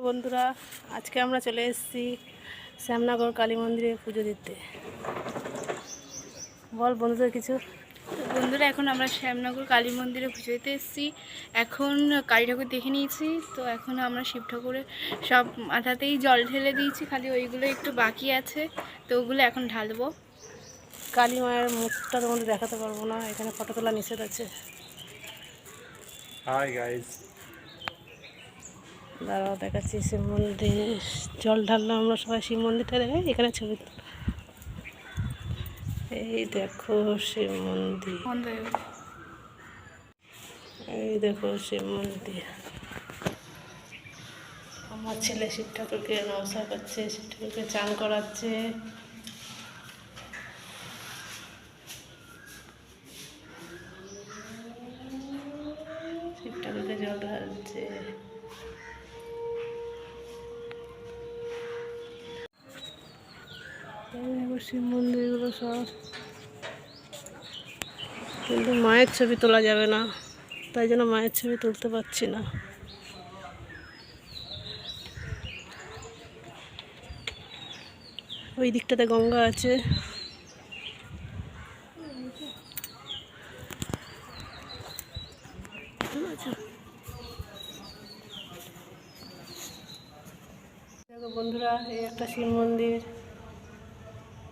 বন্ধুরা, আজকে আমরা চলে এসেছি শ্যামনগর কালী মন্দিরে পুজো দিতে। বল বন্ধুদের কিছু। বন্ধুরা, এখন আমরা শ্যামনগর কালী মন্দিরে পুজো দিতে এসেছি। এখন কালী ঠাকুর দেখে নিয়েছি, তো এখন আমরা শিব ঠাকুরের সব মাথাতেই জল ঢেলে দিয়েছি, খালি ওইগুলো একটু বাকি আছে, তো ওগুলো এখন ঢালবো। কালী মায়ের মুখটা তোমাদের দেখাতে পারবো না, এখানে ফটো তোলা নিষেধ আছে। হাই গাইস, দাঁড়াও দেখাচ্ছি শিব মন্দির। জল ঢাললাম আমরা সবাই শিব মন্দিরটা দেখে, এখানে ছবি। এই দেখো শিব মন্দির, এই দেখো শিব মন্দির। আমার ছেলে শিব ঠাকুরকে নমস্কার করছে, শিব ঠাকুরকে চান করাচ্ছে। শিব ঠাকুরকে জল ঢালছে। শিব মন্দিরগুলো সব, কিন্তু মায়ের ছবি তোলা যাবে না, তাই জন্য মায়ের ছবি তুলতে পারছি না। ওই দিকটাতে গঙ্গা আছে। দেখো বন্ধুরা, এই একটা শিব মন্দির।